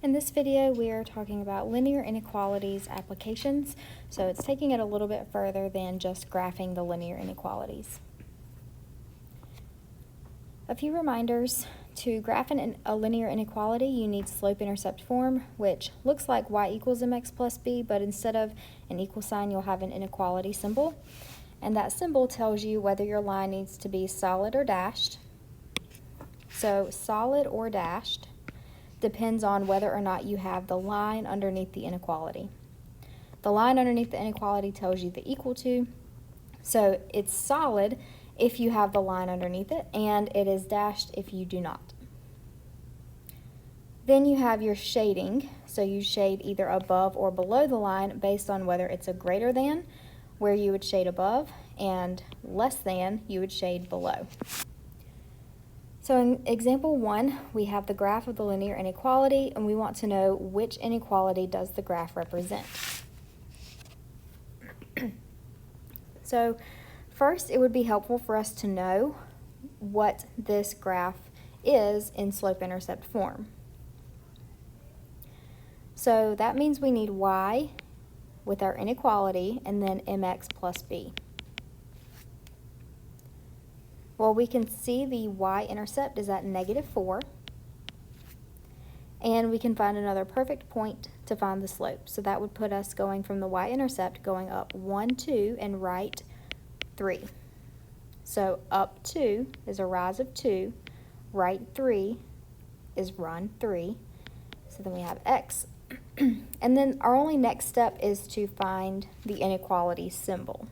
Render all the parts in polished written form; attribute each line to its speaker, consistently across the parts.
Speaker 1: In this video, we are talking about linear inequalities applications, so it's taking it a little bit further than just graphing the linear inequalities. A few reminders: to graph a linear inequality, you need slope-intercept form, which looks like y equals mx plus b, but instead of an equal sign, you'll have an inequality symbol. And that symbol tells you whether your line needs to be solid or dashed. So solid or dashed depends on whether or not you have the line underneath the inequality. The line underneath the inequality tells you the equal to, so it's solid if you have the line underneath it, and it is dashed if you do not. Then you have your shading, so you shade either above or below the line based on whether it's a greater than, where you would shade above, and less than, you would shade below. So in example 1, we have the graph of the linear inequality, and we want to know which inequality does the graph represent. So first, it would be helpful for us to know what this graph is in slope-intercept form. So that means we need y with our inequality and then mx plus b. Well, we can see the y-intercept is at -4, and we can find another perfect point to find the slope. So that would put us going from the y-intercept going up 1, 2, and right 3. So up 2 is a rise of 2, right 3 is run 3. So then we have x. And then our only next step is to find the inequality symbol.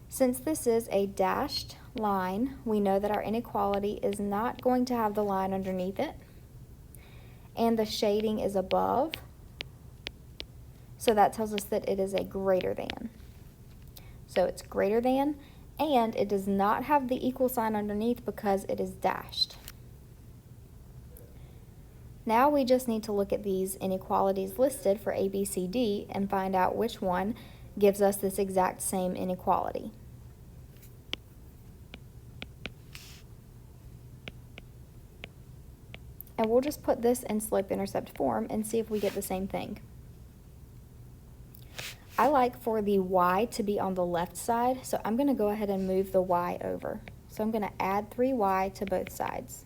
Speaker 1: Since this is a dashed line, we know that our inequality is not going to have the line underneath it, and the shading is above, so that tells us that it is a greater than. So it's greater than, and it does not have the equal sign underneath because it is dashed. Now we just need to look at these inequalities listed for A, B, C, D and find out which one gives us this exact same inequality. And we'll just put this in slope-intercept form and see if we get the same thing. I like for the y to be on the left side, so I'm going to go ahead and move the y over. So I'm going to add 3y to both sides.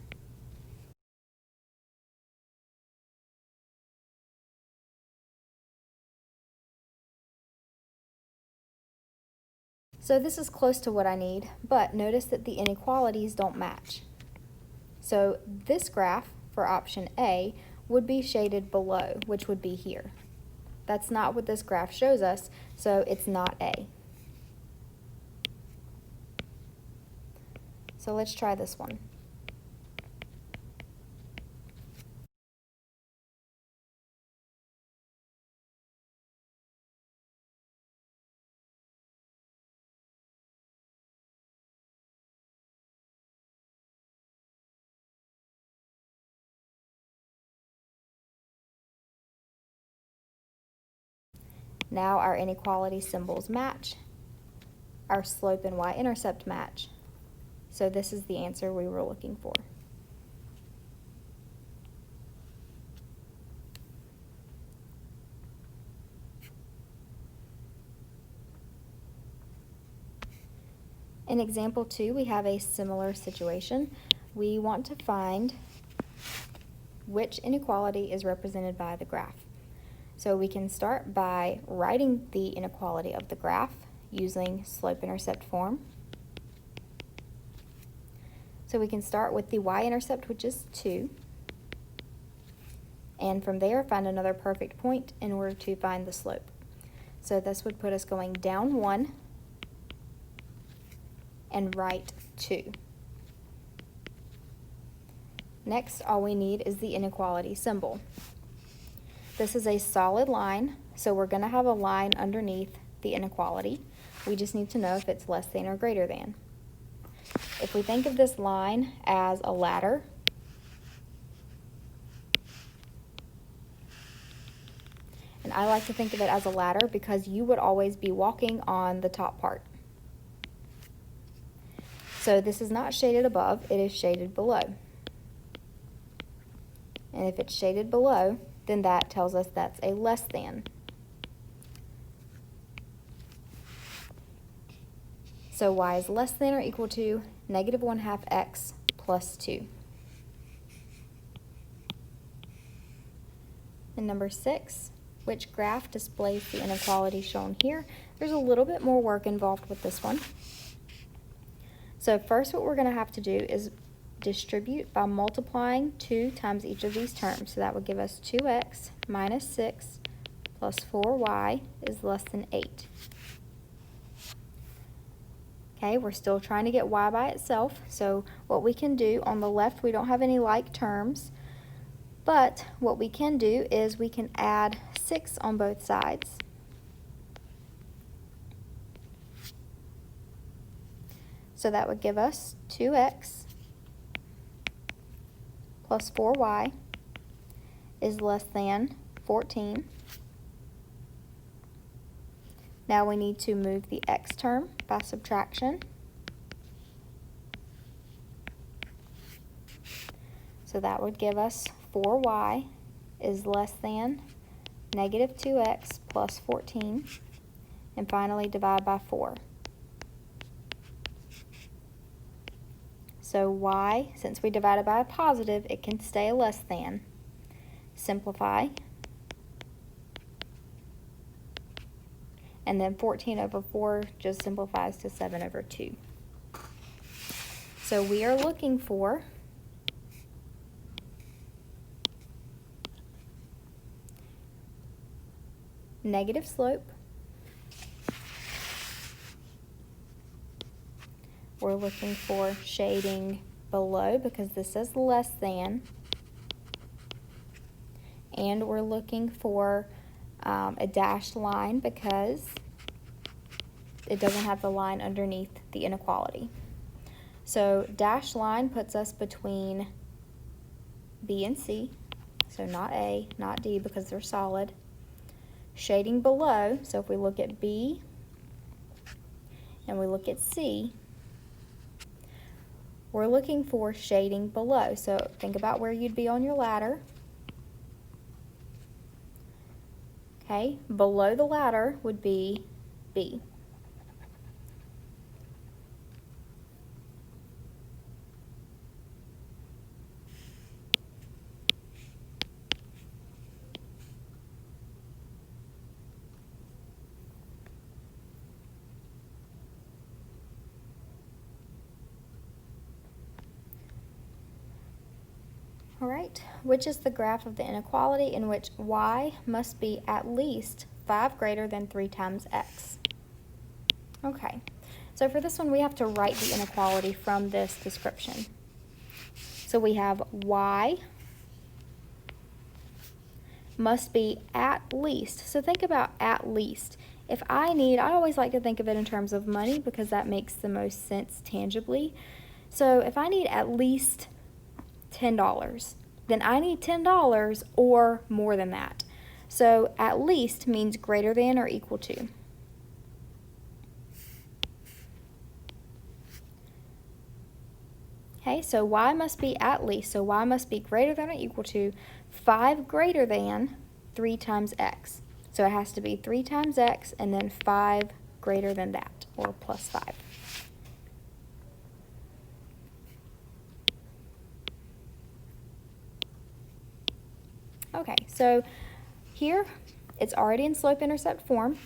Speaker 1: So this is close to what I need, but notice that the inequalities don't match. So this graph for option A would be shaded below, which would be here. That's not what this graph shows us, so it's not A. So let's try this one. Now our inequality symbols match, our slope and y-intercept match. So this is the answer we were looking for. In example 2, we have a similar situation. We want to find which inequality is represented by the graph. So we can start by writing the inequality of the graph using slope-intercept form. So we can start with the y-intercept, which is 2, and from there find another perfect point in order to find the slope. So this would put us going down 1 and right 2. Next, all we need is the inequality symbol. This is a solid line, so we're going to have a line underneath the inequality. We just need to know if it's less than or greater than. If we think of this line as a ladder, and I like to think of it as a ladder because you would always be walking on the top part. So this is not shaded above, it is shaded below. And if it's shaded below, then that tells us that's a less than. So y is less than or equal to negative 1/2 x plus 2. And number 6, which graph displays the inequality shown here? There's a little bit more work involved with this one. So first what we're going to have to do is distribute by multiplying 2 times each of these terms. So that would give us 2x minus 6 plus 4y is less than 8. Okay, we're still trying to get y by itself. So what we can do, on the left we don't have any like terms, but what we can do is we can add 6 on both sides. So that would give us 2x plus 4y is less than 14. Now we need to move the x term by subtraction. So that would give us 4y is less than negative 2x plus 14. And finally divide by 4. So y, since we divided by a positive, it can stay a less than. Simplify. And then 14 over 4 just simplifies to 7 over 2. So we are looking for negative slope. We're looking for shading below because this is less than. And we're looking for a dashed line because it doesn't have the line underneath the inequality. So dashed line puts us between B and C, so not A, not D because they're solid. Shading below, so if we look at B and we look at C, we're looking for shading below. So think about where you'd be on your ladder. Okay, below the ladder would be B. All right, which is the graph of the inequality in which y must be at least 5 greater than 3 times x? Okay, so for this one we have to write the inequality from this description. So we have y must be at least. So think about at least. If I always like to think of it in terms of money because that makes the most sense tangibly. So if I need at least $10, then I need $10 or more than that. So at least means greater than or equal to. Okay, so y must be at least. So y must be greater than or equal to 5 greater than 3 times x. So it has to be 3 times x and then 5 greater than that, or plus 5. Okay, so here it's already in slope-intercept form.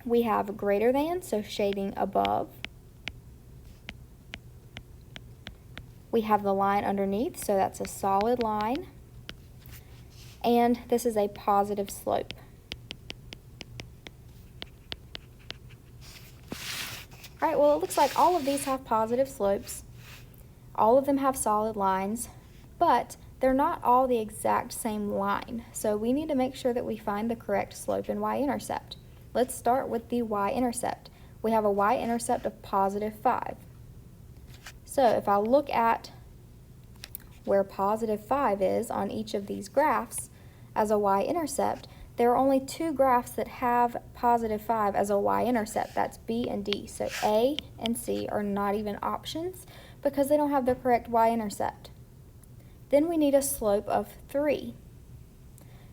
Speaker 1: We have greater than, so shading above. We have the line underneath, so that's a solid line. And this is a positive slope. All right, well, it looks like all of these have positive slopes. All of them have solid lines, but they're not all the exact same line. So we need to make sure that we find the correct slope and y-intercept. Let's start with the y-intercept. We have a y-intercept of positive 5. So if I look at where positive 5 is on each of these graphs as a y-intercept, there are only 2 graphs that have positive 5 as a y-intercept. That's B and D. So A and C are not even options because they don't have the correct y-intercept. Then we need a slope of 3.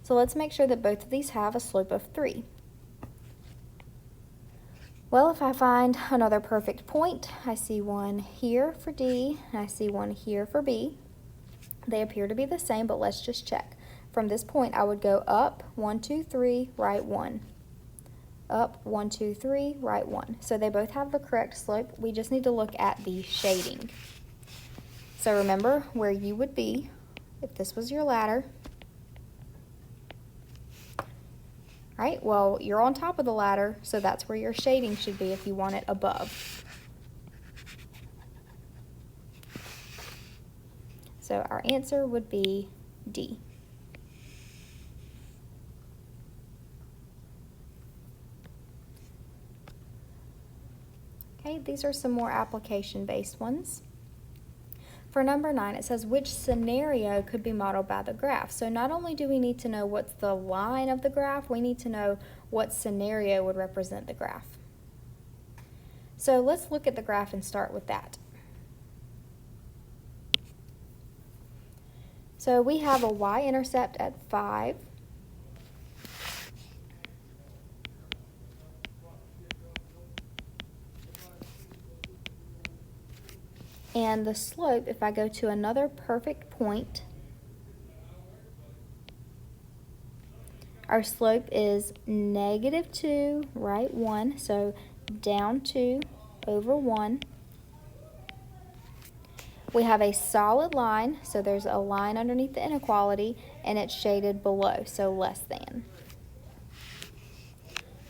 Speaker 1: So let's make sure that both of these have a slope of 3. Well, if I find another perfect point, I see one here for D, and I see one here for B. They appear to be the same, but let's just check. From this point, I would go up 1, 2, 3, right 1. Up 1, 2, 3, right 1. So they both have the correct slope. We just need to look at the shading. So remember where you would be if this was your ladder. Right, well, you're on top of the ladder, so that's where your shading should be if you want it above. So our answer would be D. Okay, these are some more application-based ones. For number 9, it says which scenario could be modeled by the graph. So not only do we need to know what's the line of the graph, we need to know what scenario would represent the graph. So let's look at the graph and start with that. So we have a y-intercept at 5. And the slope, if I go to another perfect point, our slope is -2, right 1, so down 2 over 1. We have a solid line, so there's a line underneath the inequality, and it's shaded below, so less than.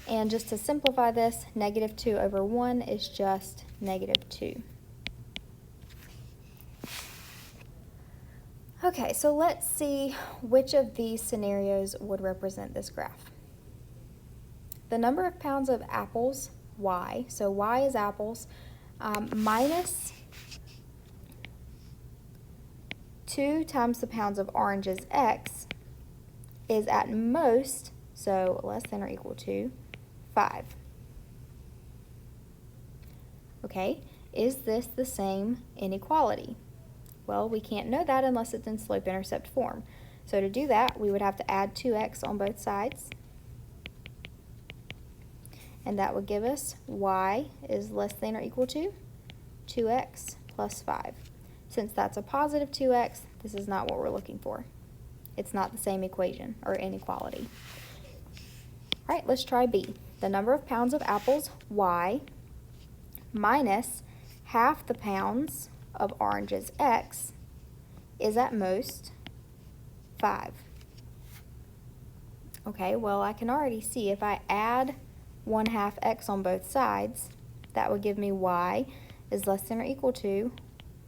Speaker 1: And just to simplify this, -2 over 1 is just -2. Okay, so let's see which of these scenarios would represent this graph. The number of pounds of apples, y, so y is apples, minus 2 times the pounds of oranges, x, is at most, so less than or equal to, 5. Okay, is this the same inequality? Well, we can't know that unless it's in slope-intercept form. So to do that, we would have to add 2x on both sides. And that would give us y is less than or equal to 2x plus 5. Since that's a positive 2x, this is not what we're looking for. It's not the same equation or inequality. All right, let's try B. The number of pounds of apples, y, minus half the pounds of oranges, x, is at most 5. Okay, well, I can already see if I add 1/2 x on both sides, that would give me y is less than or equal to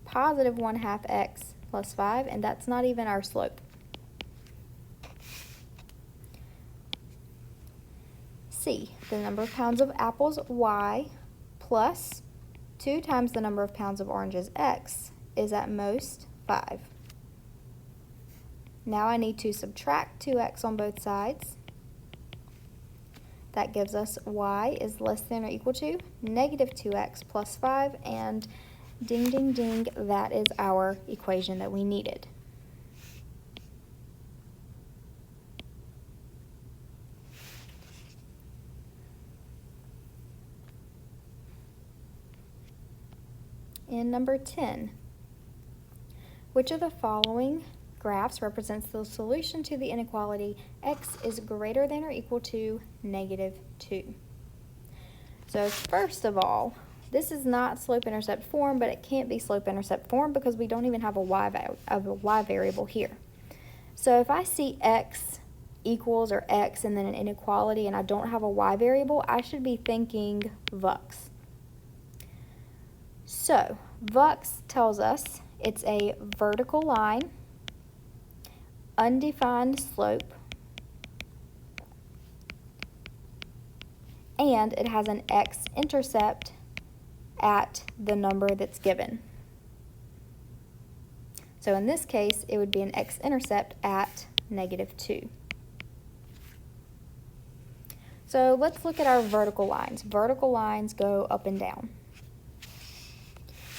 Speaker 1: positive 1/2 x plus 5, and that's not even our slope. C, the number of pounds of apples, y, plus 2 times the number of pounds of oranges, x, is at most 5. Now I need to subtract 2x on both sides. That gives us y is less than or equal to -2x plus 5, and ding, ding, ding, that is our equation that we needed. In number 10, which of the following graphs represents the solution to the inequality x is greater than or equal to -2? So first of all, this is not slope-intercept form, but it can't be slope-intercept form because we don't even have a y variable here. So if I see x equals or x and then an inequality and I don't have a y variable, I should be thinking VUX. So VUX tells us it's a vertical line, undefined slope, and it has an x-intercept at the number that's given. So in this case, it would be an x-intercept at -2. So let's look at our vertical lines. Vertical lines go up and down.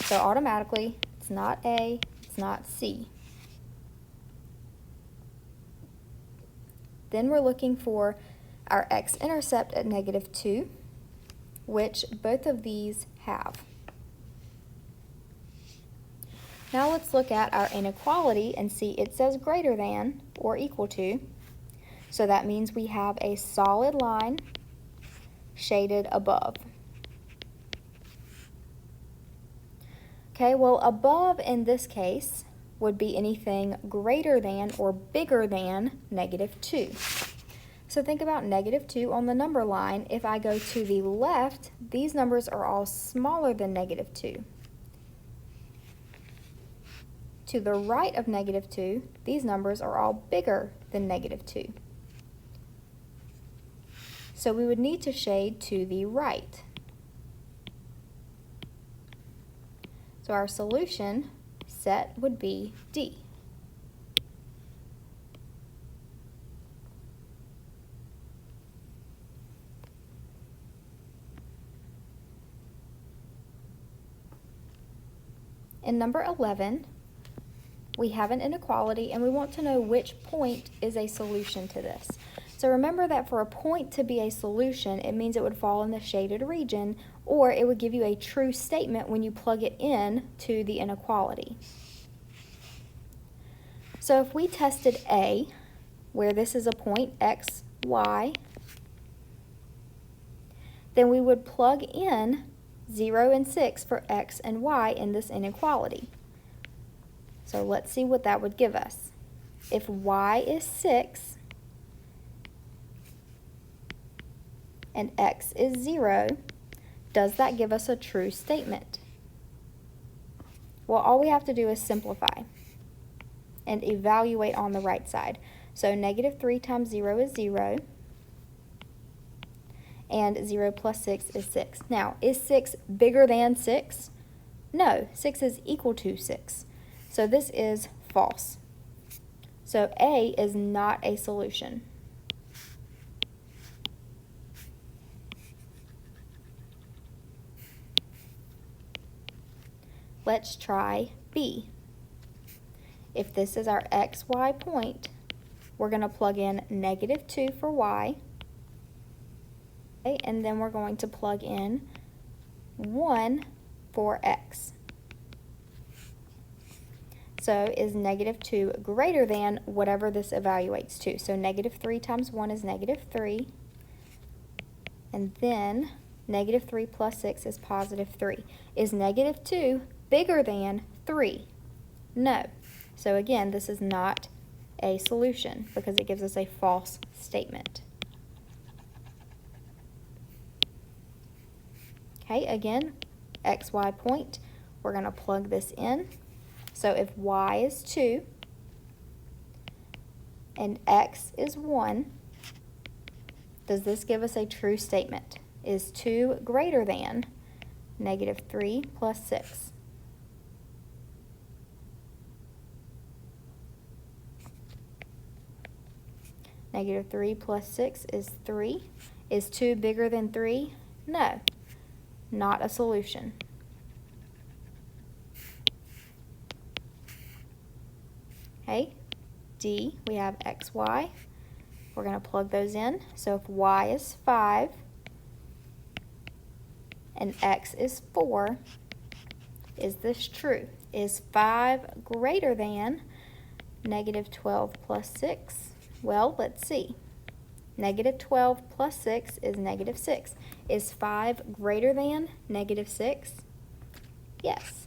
Speaker 1: So automatically, it's not A, it's not C. Then we're looking for our x-intercept at -2, which both of these have. Now let's look at our inequality and see it says greater than or equal to. So that means we have a solid line shaded above. Okay, well, above in this case would be anything greater than or bigger than -2. So think about -2 on the number line. If I go to the left, these numbers are all smaller than -2. To the right of -2, these numbers are all bigger than -2. So we would need to shade to the right. So our solution set would be D. In number 11, we have an inequality and we want to know which point is a solution to this. So remember that for a point to be a solution, it means it would fall in the shaded region, or it would give you a true statement when you plug it in to the inequality. So if we tested A, where this is a point x, y, then we would plug in 0 and 6 for x and y in this inequality. So let's see what that would give us. If y is 6 and x is 0, does that give us a true statement? Well, all we have to do is simplify and evaluate on the right side. So -3 times 0 is 0, and 0 plus 6 is 6. Now, is 6 bigger than 6? No, 6 is equal to 6. So this is false. So A is not a solution. Let's try B. If this is our xy point, we're going to plug in -2 for y, okay, and then we're going to plug in 1 for x. So is -2 greater than whatever this evaluates to? So -3 times 1 is -3, and then -3 plus 6 is +3. Is -2 bigger than 3? No. So again, this is not a solution because it gives us a false statement. Okay, again, xy point, we're going to plug this in. So if y is 2 and x is 1, does this give us a true statement? Is 2 greater than -3 plus 6? -3 plus 6 is 3. Is 2 bigger than 3? No, not a solution. Okay, D, we have x, y. We're going to plug those in. So if y is 5 and x is 4, is this true? Is 5 greater than -12 plus 6? Well, let's see. -12 plus 6 is -6. Is 5 greater than -6? Yes.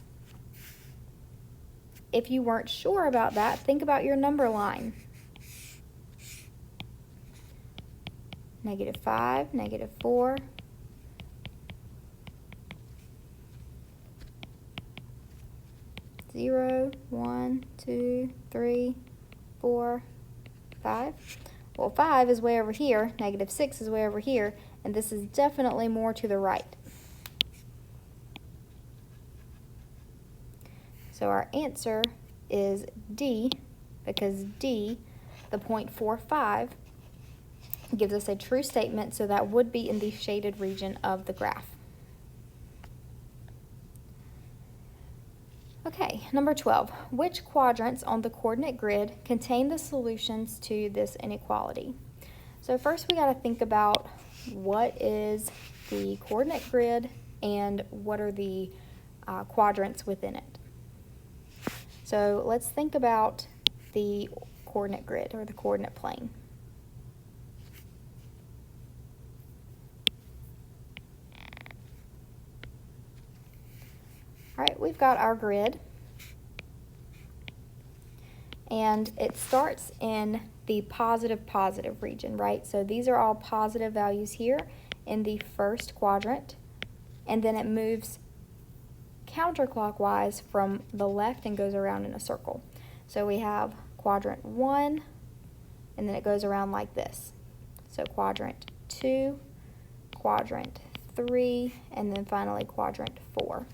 Speaker 1: If you weren't sure about that, think about your number line. -5, -4, zero, 1, 2, 3, 4, 5. Well, 5 is way over here, -6 is way over here, and this is definitely more to the right. So our answer is D, because D, the point 4, 5, gives us a true statement, so that would be in the shaded region of the graph. Okay, number 12. Which quadrants on the coordinate grid contain the solutions to this inequality? So first we got to think about what is the coordinate grid and what are the quadrants within it. So let's think about the coordinate grid or the coordinate plane. All right, we've got our grid, and it starts in the positive region, right? So these are all positive values here in the first quadrant, and then it moves counterclockwise from the left and goes around in a circle. So we have quadrant 1, and then it goes around like this. So quadrant 2, quadrant 3, and then finally quadrant 4.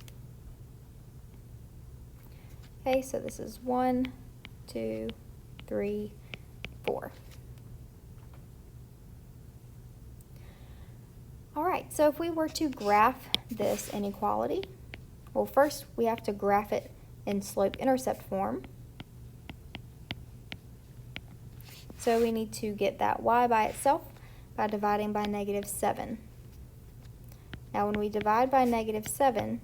Speaker 1: Okay, so this is 1, 2, 3, 4. All right, so if we were to graph this inequality, well, first we have to graph it in slope-intercept form. So we need to get that y by itself by dividing by -7. Now when we divide by -7,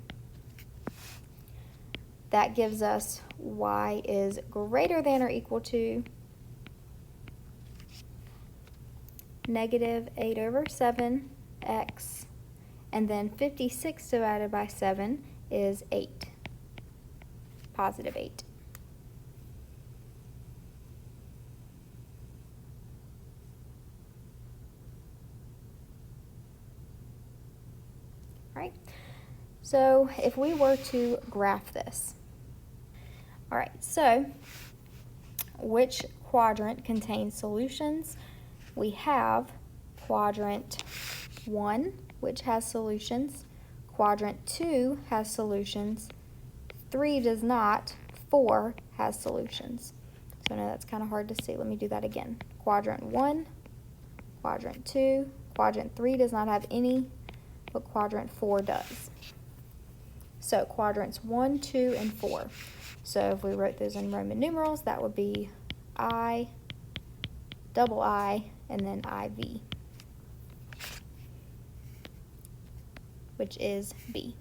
Speaker 1: that gives us y is greater than or equal to -8/7x, and then 56 divided by 7 is 8, +8. All right, so if we were to graph this, all right, so which quadrant contains solutions? We have quadrant 1, which has solutions. Quadrant 2 has solutions. 3 does not. 4 has solutions. So now that's kind of hard to see. Let me do that again. Quadrant 1, quadrant 2, quadrant 3 does not have any, but quadrant 4 does. So quadrants 1, 2, and 4. So if we wrote those in Roman numerals, that would be I, double I, and then IV, which is B.